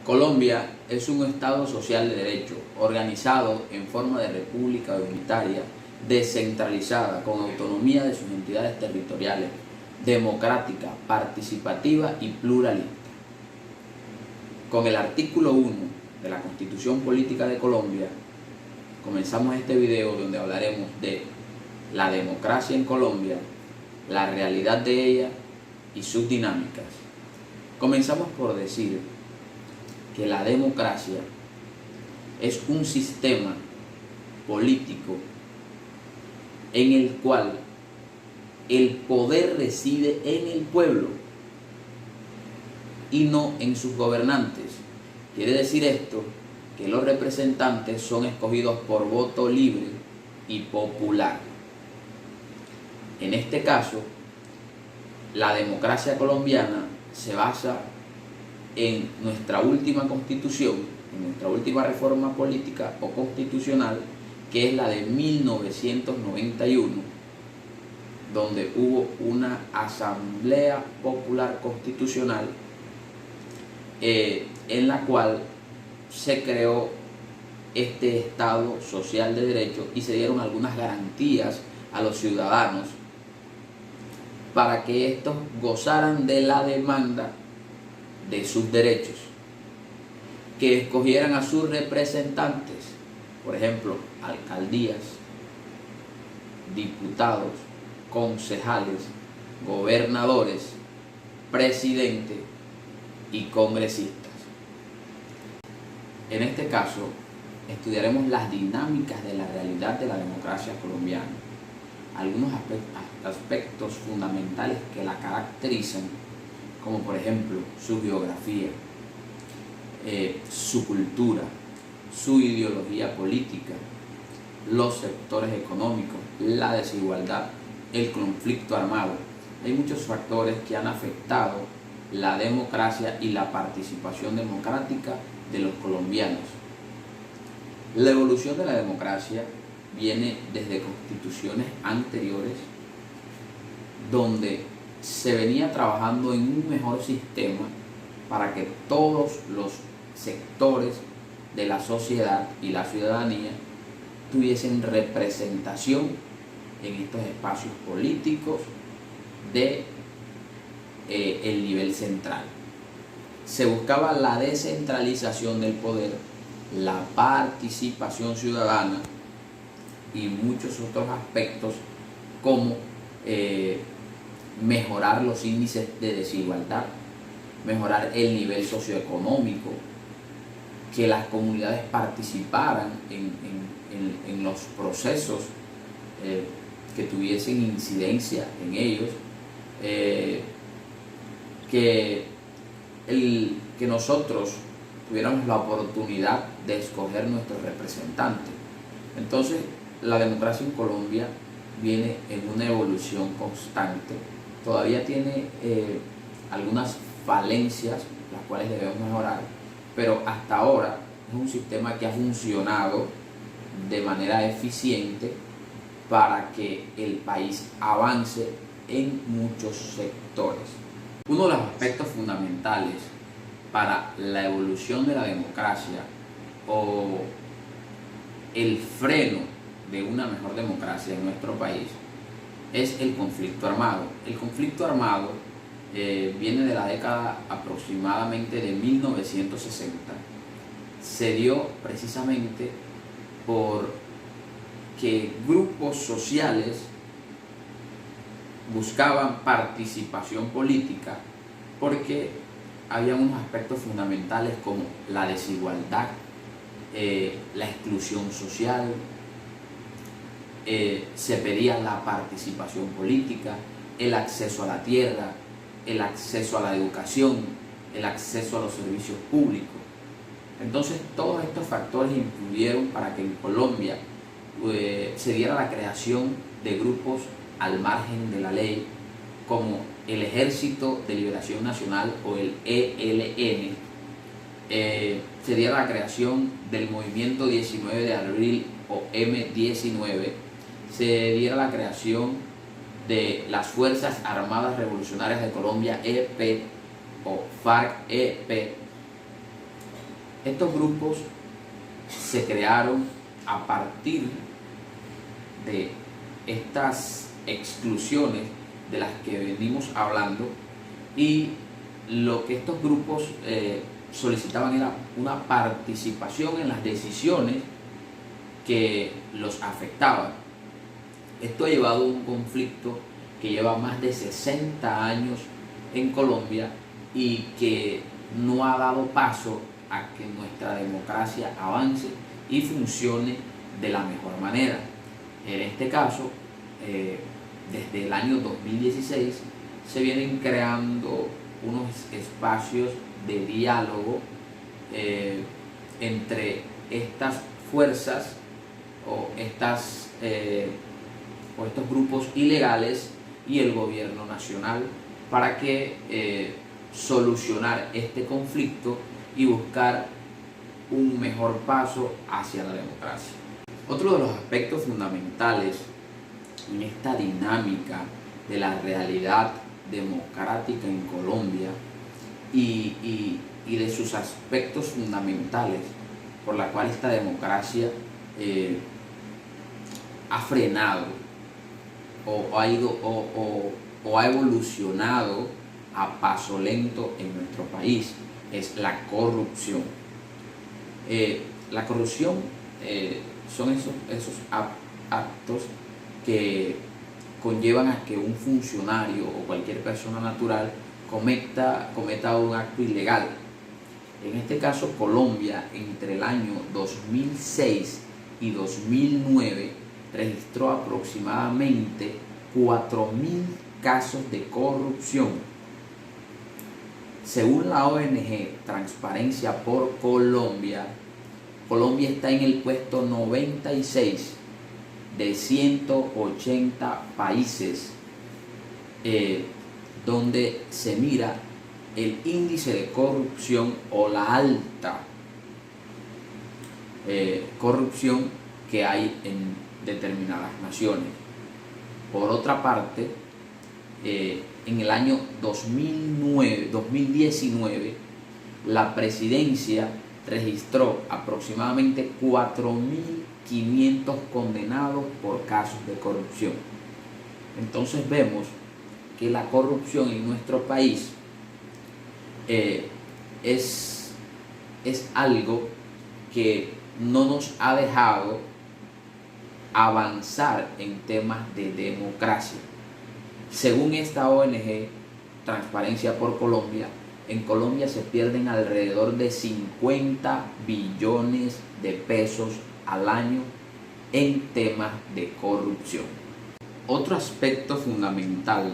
Colombia es un Estado social de derecho, organizado en forma de república unitaria, descentralizada, con autonomía de sus entidades territoriales, democrática, participativa y pluralista. Con el artículo 1 de la Constitución Política de Colombia, comenzamos este video donde hablaremos de la democracia en Colombia, la realidad de ella y sus dinámicas. Comenzamos por decir que la democracia es un sistema político en el cual el poder reside en el pueblo y no en sus gobernantes. Quiere decir esto que los representantes son escogidos por voto libre y popular. En este caso, la democracia colombiana se basa en nuestra última constitución, en nuestra última reforma política o constitucional, que es la de 1991, donde hubo una asamblea popular constitucional en la cual se creó este Estado social de derecho y se dieron algunas garantías a los ciudadanos para que estos gozaran de la demanda de sus derechos, que escogieran a sus representantes, por ejemplo, alcaldías, diputados, concejales, gobernadores, presidente y congresistas. En este caso, estudiaremos las dinámicas de la realidad de la democracia colombiana, algunos aspectos fundamentales que la caracterizan, como por ejemplo su geografía, su cultura, su ideología política, los sectores económicos, la desigualdad, el conflicto armado. Hay muchos factores que han afectado la democracia y la participación democrática de los colombianos. La evolución de la democracia viene desde constituciones anteriores, donde se venía trabajando en un mejor sistema para que todos los sectores de la sociedad y la ciudadanía tuviesen representación en estos espacios políticos de el nivel central. Se buscaba la descentralización del poder, la participación ciudadana y muchos otros aspectos como mejorar los índices de desigualdad, mejorar el nivel socioeconómico, que las comunidades participaran en los procesos que tuviesen incidencia en ellos, que nosotros tuviéramos la oportunidad de escoger nuestros representantes. Entonces, la democracia en Colombia viene en una evolución constante. Todavía tiene algunas falencias, las cuales debemos mejorar, pero hasta ahora es un sistema que ha funcionado de manera eficiente para que el país avance en muchos sectores. Uno de los aspectos fundamentales para la evolución de la democracia o el freno de una mejor democracia en nuestro país es el conflicto armado. El conflicto armado viene de la década aproximadamente de 1960. Se dio precisamente porque grupos sociales buscaban participación política, porque había unos aspectos fundamentales como la desigualdad, la exclusión social. Se pedía la participación política, el acceso a la tierra, el acceso a la educación, el acceso a los servicios públicos. Entonces, todos estos factores influyeron para que en Colombia se diera la creación de grupos al margen de la ley, como el Ejército de Liberación Nacional o el ELN. Se diera la creación del Movimiento 19 de Abril o M19, se diera la creación de las Fuerzas Armadas Revolucionarias de Colombia, EP o FARC-EP, Estos grupos se crearon a partir de estas exclusiones de las que venimos hablando, y lo que estos grupos solicitaban era una participación en las decisiones que los afectaban. Esto ha llevado a un conflicto que lleva más de 60 años en Colombia y que no ha dado paso a que nuestra democracia avance y funcione de la mejor manera. En este caso, desde el año 2016 se vienen creando unos espacios de diálogo entre estas fuerzas o estos grupos ilegales y el gobierno nacional para que solucionar este conflicto y buscar un mejor paso hacia la democracia. Otro de los aspectos fundamentales en esta dinámica de la realidad democrática en Colombia y de sus aspectos fundamentales por la cual esta democracia ha frenado o ha evolucionado a paso lento en nuestro país, es la corrupción. La corrupción son esos actos que conllevan a que un funcionario o cualquier persona natural cometa un acto ilegal. En este caso, Colombia, entre el año 2006 y 2009, registró aproximadamente 4.000 casos de corrupción. Según la ONG Transparencia por Colombia, Colombia está en el puesto 96 de 180 países donde se mira el índice de corrupción o la alta corrupción que hay en determinadas naciones. Por otra parte, en el año 2019, la presidencia registró aproximadamente 4.500 condenados por casos de corrupción. Entonces vemos que la corrupción en nuestro país es algo que no nos ha dejado avanzar en temas de democracia. Según esta ONG Transparencia por Colombia, en Colombia se pierden alrededor de 50 billones de pesos al año en temas de corrupción. Otro aspecto fundamental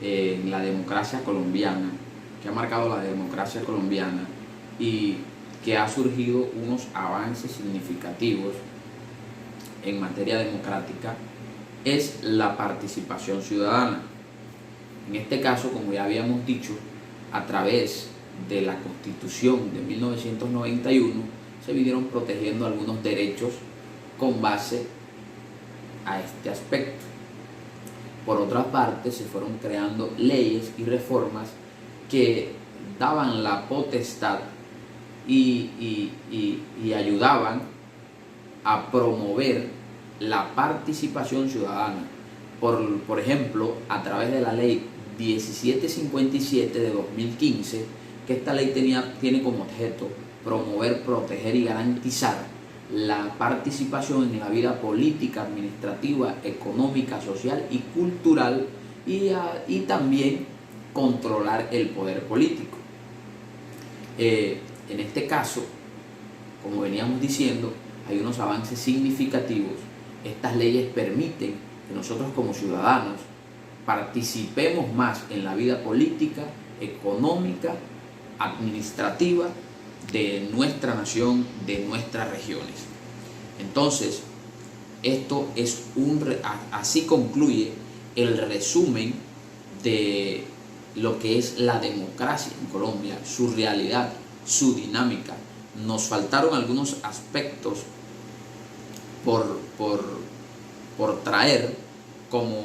en la democracia colombiana, que ha marcado la democracia colombiana y que ha surgido unos avances significativos en materia democrática, es la participación ciudadana. En este caso, como ya habíamos dicho, a través de la Constitución de 1991 se vinieron protegiendo algunos derechos con base a este aspecto. Por otra parte, se fueron creando leyes y reformas que daban la potestad y ayudaban a promover la participación ciudadana. Por ejemplo, a través de la ley 1757 de 2015, que esta ley tiene como objeto promover, proteger y garantizar la participación en la vida política, administrativa, económica, social y cultural, y también controlar el poder político. En este caso, como veníamos diciendo, hay unos avances significativos. Estas leyes permiten que nosotros como ciudadanos participemos más en la vida política, económica, administrativa de nuestra nación, de nuestras regiones. Entonces, así concluye el resumen de lo que es la democracia en Colombia, su realidad, su dinámica. Nos faltaron algunos aspectos por traer, como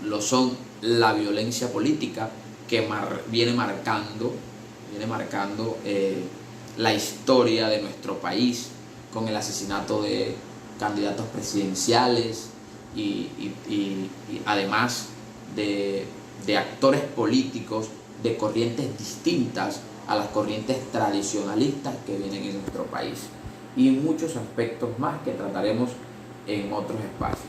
lo son la violencia política, que viene marcando la historia de nuestro país, con el asesinato de candidatos presidenciales y además de actores políticos de corrientes distintas a las corrientes tradicionalistas que vienen en nuestro país, y muchos aspectos más que trataremos en otros espacios.